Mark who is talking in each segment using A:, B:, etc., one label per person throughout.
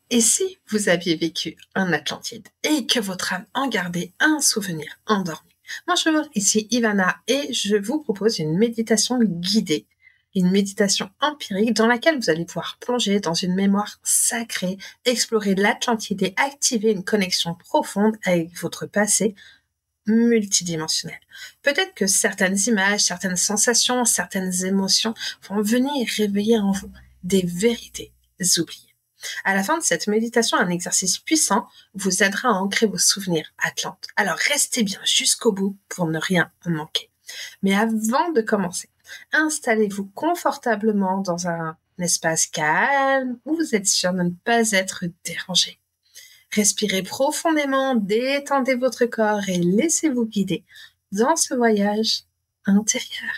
A: Et si vous aviez vécu en Atlantide et que votre âme en gardait un souvenir endormi? Bonjour, ici Ivana et je vous propose une méditation guidée, une méditation empirique dans laquelle vous allez pouvoir plonger dans une mémoire sacrée, explorer l'Atlantide et activer une connexion profonde avec votre passé multidimensionnel. Peut-être que certaines images, certaines sensations, certaines émotions vont venir réveiller en vous des vérités oubliées. À la fin de cette méditation, un exercice puissant vous aidera à ancrer vos souvenirs atlantes. Alors restez bien jusqu'au bout pour ne rien manquer. Mais avant de commencer, installez-vous confortablement dans un espace calme où vous êtes sûr de ne pas être dérangé. Respirez profondément, détendez votre corps et laissez-vous guider dans ce voyage intérieur.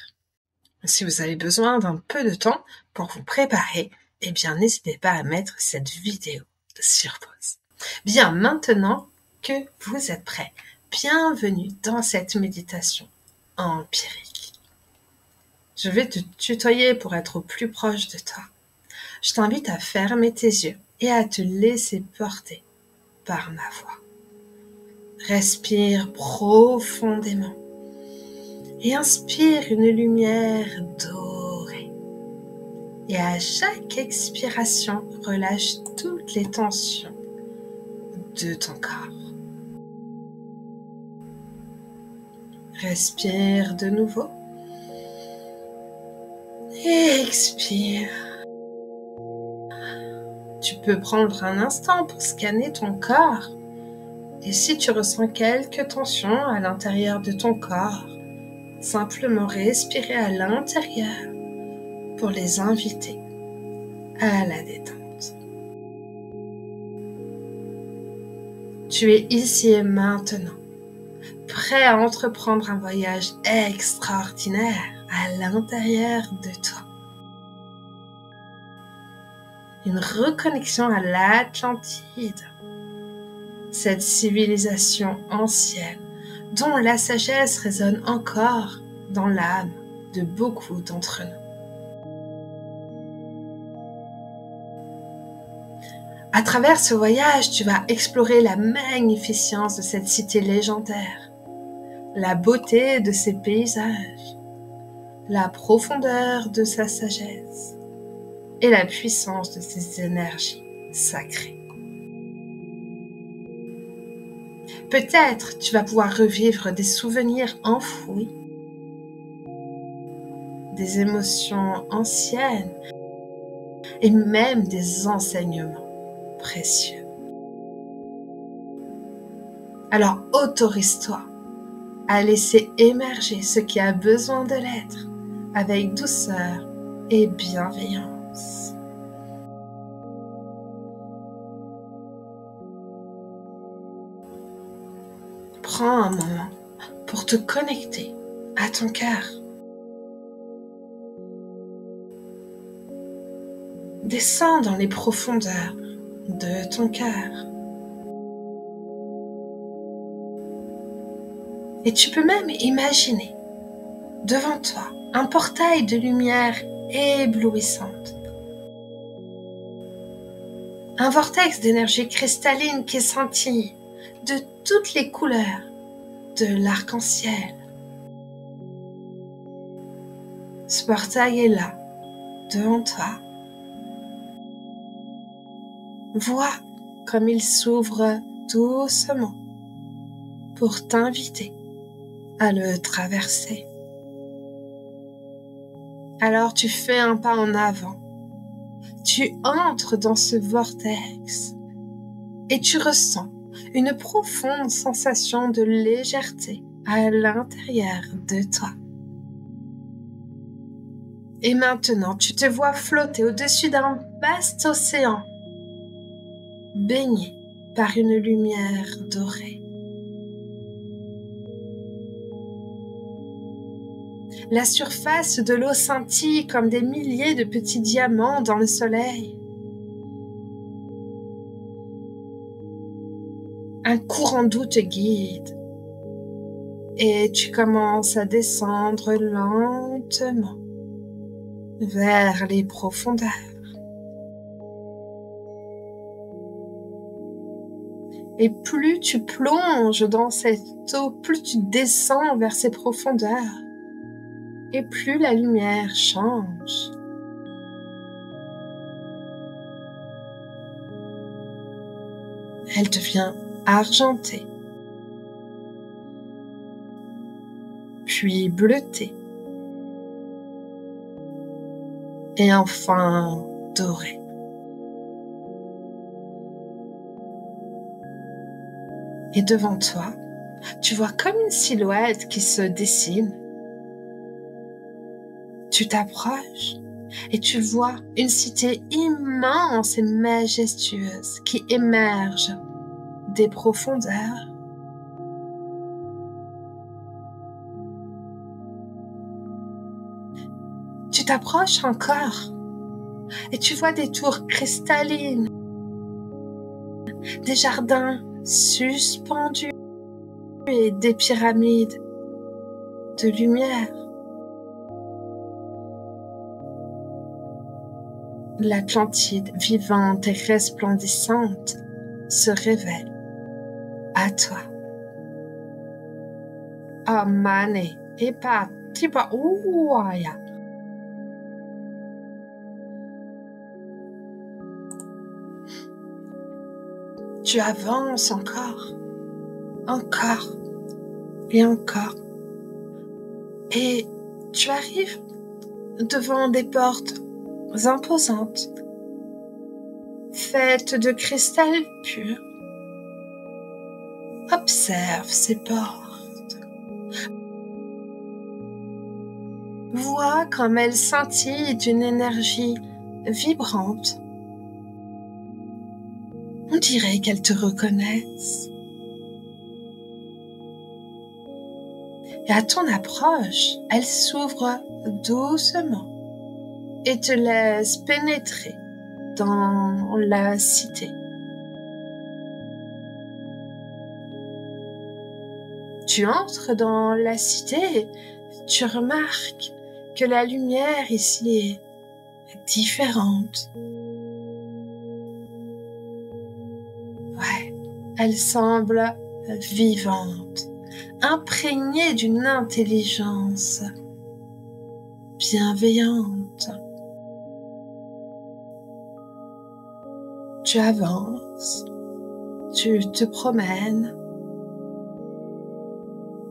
A: Si vous avez besoin d'un peu de temps pour vous préparer, eh bien, n'hésitez pas à mettre cette vidéo sur pause. Bien, maintenant que vous êtes prêts, bienvenue dans cette méditation empirique. Je vais te tutoyer pour être au plus proche de toi. Je t'invite à fermer tes yeux et à te laisser porter par ma voix. Respire profondément et inspire une lumière dorée. Et à chaque expiration, relâche toutes les tensions de ton corps. Respire de nouveau. Et expire. Tu peux prendre un instant pour scanner ton corps. Et si tu ressens quelques tensions à l'intérieur de ton corps, simplement respirer à l'intérieur pour les inviter à la détente. Tu es ici et maintenant, prêt à entreprendre un voyage extraordinaire à l'intérieur de toi. Une reconnexion à l'Atlantide, cette civilisation ancienne dont la sagesse résonne encore dans l'âme de beaucoup d'entre nous. À travers ce voyage, tu vas explorer la magnificence de cette cité légendaire, la beauté de ses paysages, la profondeur de sa sagesse et la puissance de ses énergies sacrées. Peut-être tu vas pouvoir revivre des souvenirs enfouis, des émotions anciennes et même des enseignements précieux. Alors autorise-toi à laisser émerger ce qui a besoin de l'être avec douceur et bienveillance. Prends un moment pour te connecter à ton cœur. Descends dans les profondeurs de ton cœur. Et tu peux même imaginer devant toi un portail de lumière éblouissante. Un vortex d'énergie cristalline qui scintille de toutes les couleurs de l'arc-en-ciel. Ce portail est là, devant toi. Vois comme il s'ouvre doucement pour t'inviter à le traverser. Alors tu fais un pas en avant. Tu entres dans ce vortex et tu ressens une profonde sensation de légèreté à l'intérieur de toi. Et maintenant, tu te vois flotter au-dessus d'un vaste océan, baigné par une lumière dorée. La surface de l'eau scintille comme des milliers de petits diamants dans le soleil. Un courant d'eau te guide et tu commences à descendre lentement vers les profondeurs. Et plus tu plonges dans cette eau, plus tu descends vers ses profondeurs. Et plus la lumière change. Elle devient argentée, puis bleutée, et enfin dorée. Et devant toi, tu vois comme une silhouette qui se dessine. Tu t'approches et tu vois une cité immense et majestueuse qui émerge des profondeurs. Tu t'approches encore et tu vois des tours cristallines, des jardins suspendus et des pyramides de lumière. L'Atlantide, vivante et resplendissante, se révèle à toi. Amane, epa, tipa, ouaya. Tu avances encore et encore. Et tu arrives devant des portes imposantes, faites de cristal pur. Observe ces portes. Vois comme elles scintillent d'une énergie vibrante. On dirait qu'elles te reconnaissent. Et à ton approche, elles s'ouvrent doucement et te laissent pénétrer dans la cité. Tu entres dans la cité et tu remarques que la lumière ici est différente. Ouais, elle semble vivante, imprégnée d'une intelligence bienveillante. Tu avances, tu te promènes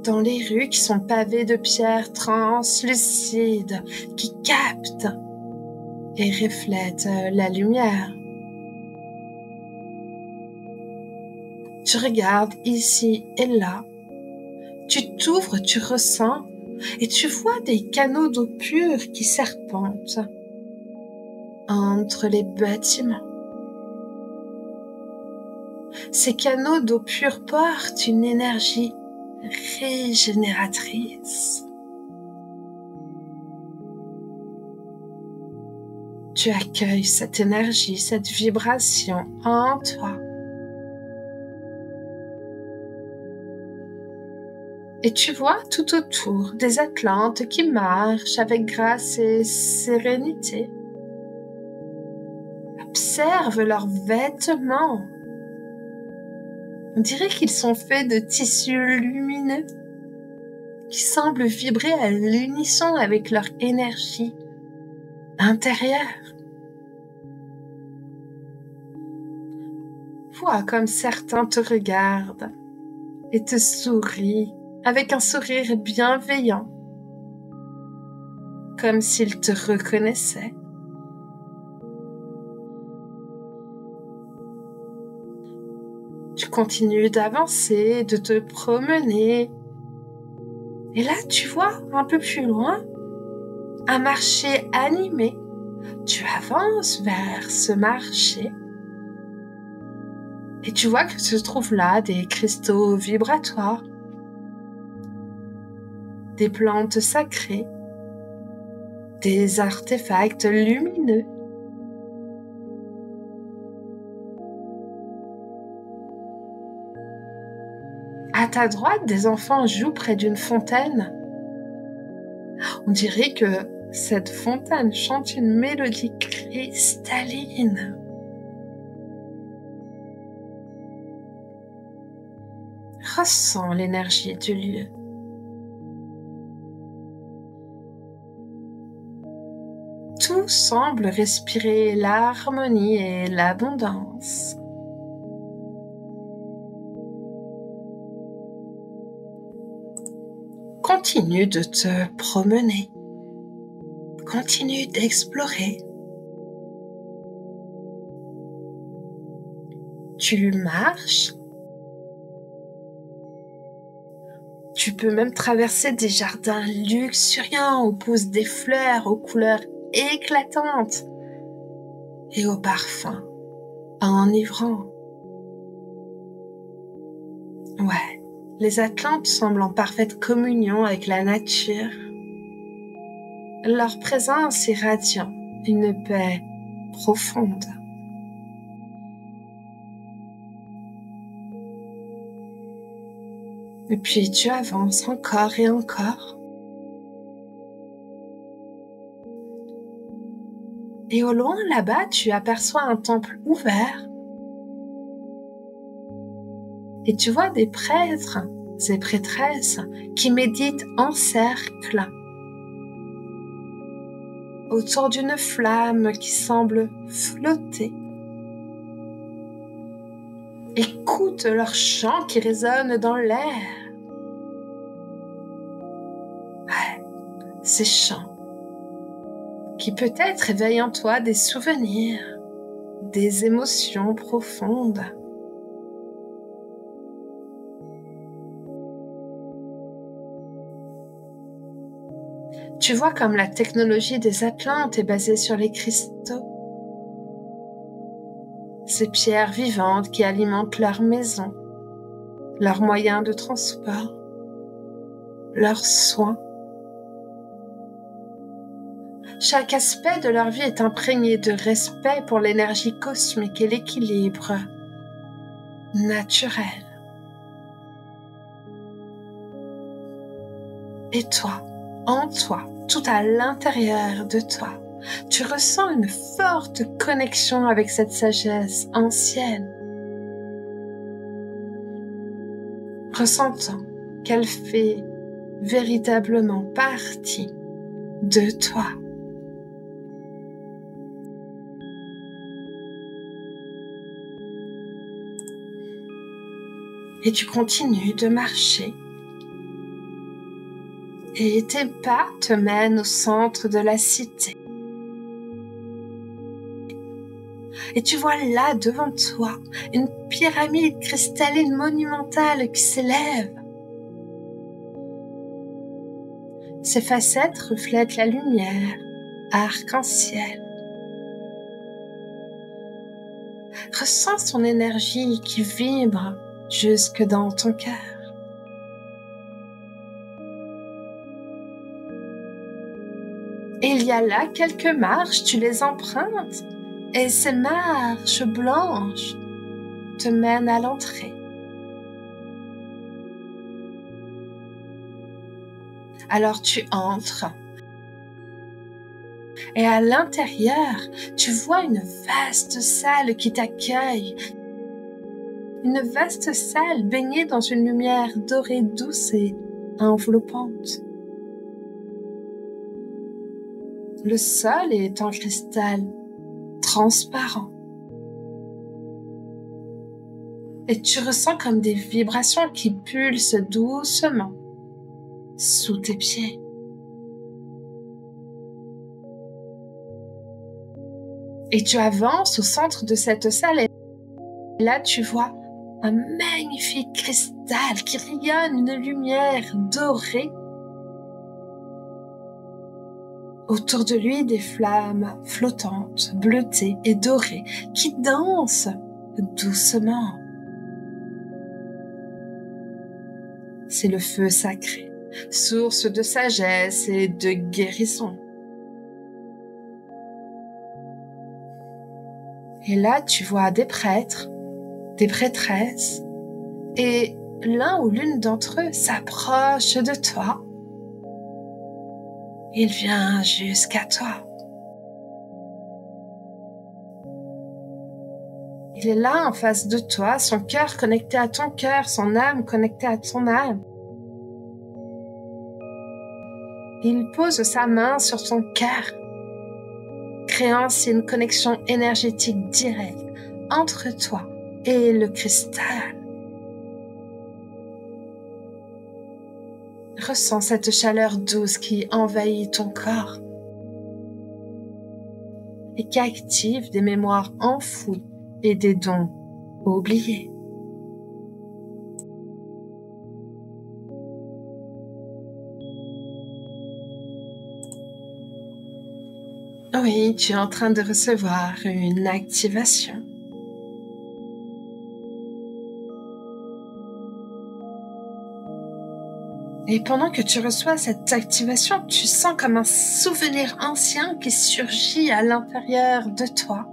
A: dans les rues qui sont pavées de pierres translucides qui captent et reflètent la lumière. Tu regardes ici et là, tu t'ouvres, tu ressens et tu vois des canaux d'eau pure qui serpentent entre les bâtiments. Ces canaux d'eau pure portent une énergie régénératrice. Tu accueilles cette énergie, cette vibration en toi. Et tu vois tout autour des Atlantes qui marchent avec grâce et sérénité. Observe leurs vêtements. On dirait qu'ils sont faits de tissus lumineux qui semblent vibrer à l'unisson avec leur énergie intérieure. Vois comme certains te regardent et te sourient avec un sourire bienveillant, comme s'ils te reconnaissaient. Tu continues d'avancer, de te promener. Et là, tu vois, un peu plus loin, un marché animé. Tu avances vers ce marché. Et tu vois que se trouvent là des cristaux vibratoires, des plantes sacrées, des artefacts lumineux. À ta droite, des enfants jouent près d'une fontaine. On dirait que cette fontaine chante une mélodie cristalline. Ressens l'énergie du lieu. Tout semble respirer l'harmonie et l'abondance. Continue de te promener. Continue d'explorer. Tu marches. Tu peux même traverser des jardins luxuriants où poussent des fleurs aux couleurs éclatantes et aux parfums enivrants. Ouais, les Atlantes semblent en parfaite communion avec la nature. Leur présence irradie une paix profonde. Et puis tu avances encore et encore. Et au loin, là-bas, tu aperçois un temple ouvert. Et tu vois des prêtres et prêtresses qui méditent en cercle autour d'une flamme qui semble flotter. Écoute leurs chants qui résonnent dans l'air. Ouais, ces chants qui peut-être éveillent en toi des souvenirs, des émotions profondes. Tu vois comme la technologie des Atlantes est basée sur les cristaux. Ces pierres vivantes qui alimentent leurs maisons, leurs moyens de transport, leurs soins. Chaque aspect de leur vie est imprégné de respect pour l'énergie cosmique et l'équilibre naturel. Et toi, en toi, tout à l'intérieur de toi, tu ressens une forte connexion avec cette sagesse ancienne, ressentant qu'elle fait véritablement partie de toi. Et tu continues de marcher. Et tes pas te mènent au centre de la cité. Et tu vois là devant toi une pyramide cristalline monumentale qui s'élève. Ses facettes reflètent la lumière arc-en-ciel. Ressens son énergie qui vibre jusque dans ton cœur. Et il y a là quelques marches, tu les empruntes, et ces marches blanches te mènent à l'entrée. Alors tu entres, et à l'intérieur, tu vois une vaste salle qui t'accueille. Une vaste salle baignée dans une lumière dorée douce et enveloppante. Le sol est en cristal transparent. Et tu ressens comme des vibrations qui pulsent doucement sous tes pieds. Et tu avances au centre de cette salle et là tu vois un magnifique cristal qui rayonne une lumière dorée. Autour de lui, des flammes flottantes, bleutées et dorées qui dansent doucement. C'est le feu sacré, source de sagesse et de guérison. Et là, tu vois des prêtres, des prêtresses, et l'un ou l'une d'entre eux s'approche de toi. Il vient jusqu'à toi. Il est là en face de toi, son cœur connecté à ton cœur, son âme connectée à ton âme. Il pose sa main sur ton cœur, créant ainsi une connexion énergétique directe entre toi et le cristal. Ressens cette chaleur douce qui envahit ton corps et qui active des mémoires enfouies et des dons oubliés. Oui, tu es en train de recevoir une activation. Et pendant que tu reçois cette activation, tu sens comme un souvenir ancien qui surgit à l'intérieur de toi.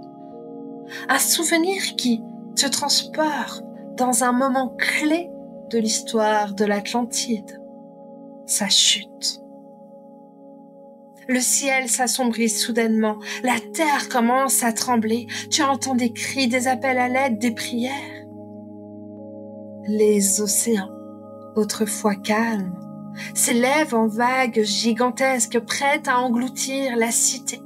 A: Un souvenir qui te transporte dans un moment clé de l'histoire de l'Atlantide, sa chute. Le ciel s'assombrit soudainement, la terre commence à trembler, tu entends des cris, des appels à l'aide, des prières. Les océans, autrefois calmes, s'élèvent en vagues gigantesques prêtes à engloutir la cité.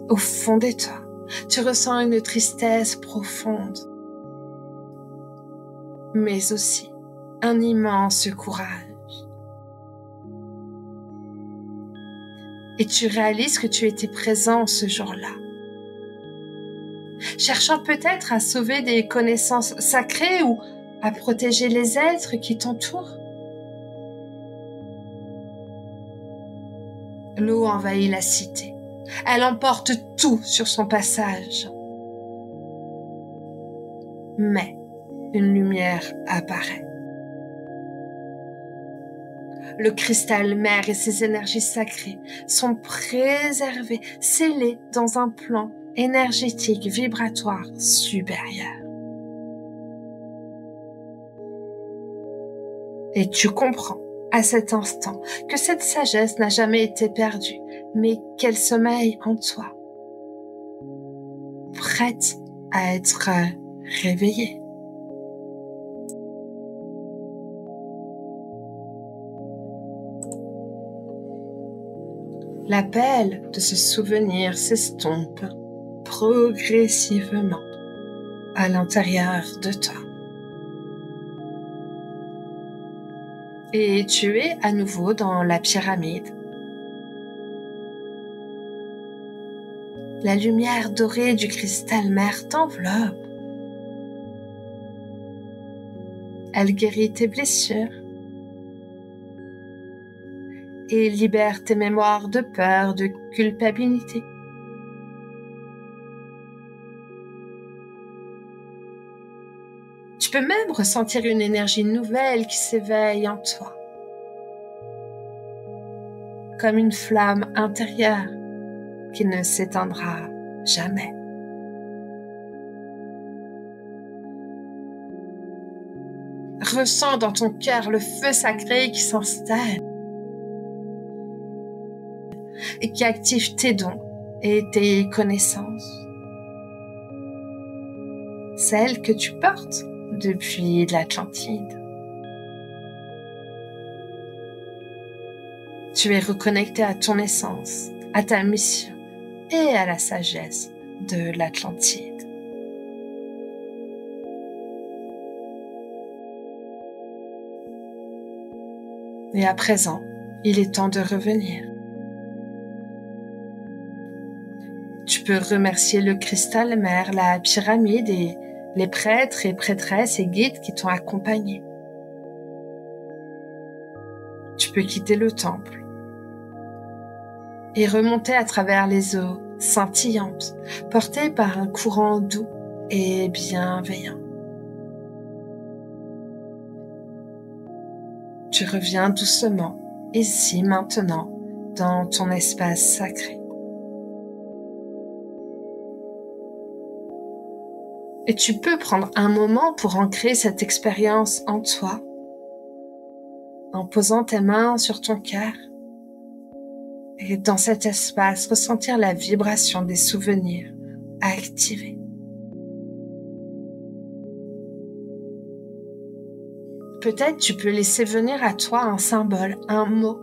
A: Au fond de toi, tu ressens une tristesse profonde, mais aussi un immense courage. Et tu réalises que tu étais présent ce jour-là, cherchant peut-être à sauver des connaissances sacrées ou à protéger les êtres qui t'entourent. L'eau envahit la cité. Elle emporte tout sur son passage. Mais une lumière apparaît. Le cristal mère et ses énergies sacrées sont préservées, scellées dans un plan énergétique vibratoire supérieur. Et tu comprends à cet instant que cette sagesse n'a jamais été perdue, mais qu'elle sommeille en toi, prête à être réveillée. L'appel de ce souvenir s'estompe progressivement à l'intérieur de toi. Et tu es à nouveau dans la pyramide. La lumière dorée du cristal mère t'enveloppe. Elle guérit tes blessures et libère tes mémoires de peur, de culpabilité. Tu peux même ressentir une énergie nouvelle qui s'éveille en toi, comme une flamme intérieure qui ne s'éteindra jamais. Ressens dans ton cœur le feu sacré qui s'installe et qui active tes dons et tes connaissances, celles que tu portes depuis l'Atlantide. Tu es reconnecté à ton essence, à ta mission et à la sagesse de l'Atlantide. Et à présent, il est temps de revenir. Tu peux remercier le cristal mère, la pyramide et les prêtres et prêtresses et guides qui t'ont accompagné. Tu peux quitter le temple et remonter à travers les eaux scintillantes, portées par un courant doux et bienveillant. Tu reviens doucement, ici, maintenant, dans ton espace sacré. Et tu peux prendre un moment pour ancrer cette expérience en toi, en posant tes mains sur ton cœur Et dans cet espace, ressentir la vibration des souvenirs à activer. Peut-être tu peux laisser venir à toi un symbole, un mot,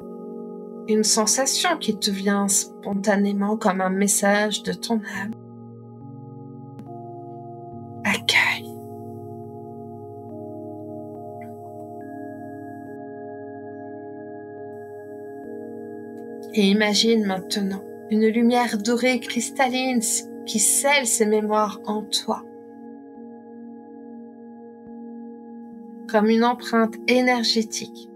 A: une sensation qui te vient spontanément comme un message de ton âme. Accueille. Et imagine maintenant une lumière dorée cristalline qui scelle ces mémoires en toi. Comme une empreinte énergétique,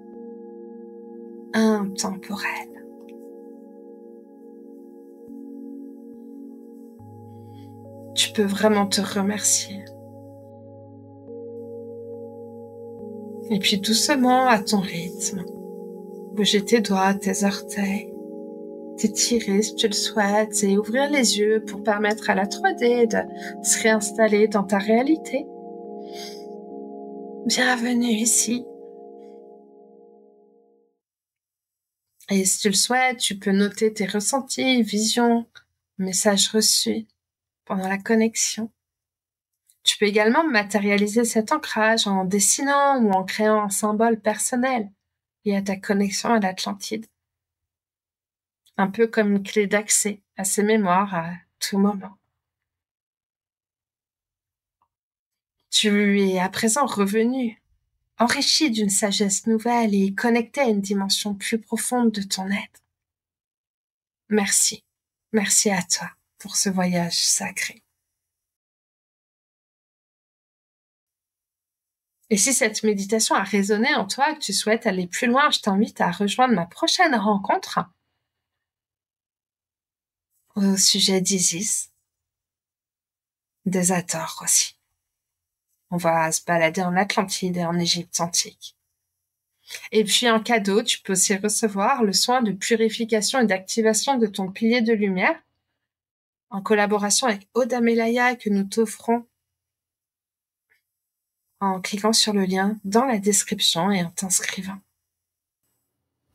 A: intemporelle. Tu peux vraiment te remercier. Et puis doucement, à ton rythme, bouger tes doigts, tes orteils, t'étirer si tu le souhaites et ouvrir les yeux pour permettre à la 3D de se réinstaller dans ta réalité. Bienvenue ici. Et si tu le souhaites, tu peux noter tes ressentis, visions, messages reçus pendant la connexion. Tu peux également matérialiser cet ancrage en dessinant ou en créant un symbole personnel lié à ta connexion à l'Atlantide. Un peu comme une clé d'accès à ces mémoires à tout moment. Tu es à présent revenu, enrichi d'une sagesse nouvelle et connecté à une dimension plus profonde de ton être. Merci. Merci à toi pour ce voyage sacré. Et si cette méditation a résonné en toi et que tu souhaites aller plus loin, je t'invite à rejoindre ma prochaine rencontre au sujet d'Isis, des Hathors aussi. On va se balader en Atlantide et en Égypte antique. Et puis en cadeau, tu peux aussi recevoir le soin de purification et d'activation de ton pilier de lumière en collaboration avec Oda Melaya que nous t'offrons en cliquant sur le lien dans la description et en t'inscrivant.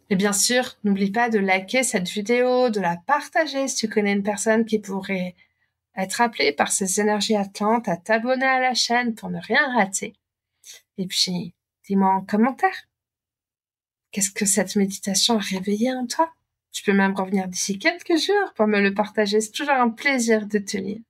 A: Et bien sûr, n'oublie pas de liker cette vidéo, de la partager si tu connais une personne qui pourrait être appelée par ces énergies atlantes, à t'abonner à la chaîne pour ne rien rater. Et puis, dis-moi en commentaire, qu'est-ce que cette méditation a réveillé en toi? Tu peux même revenir d'ici quelques jours pour me le partager, c'est toujours un plaisir de te lire.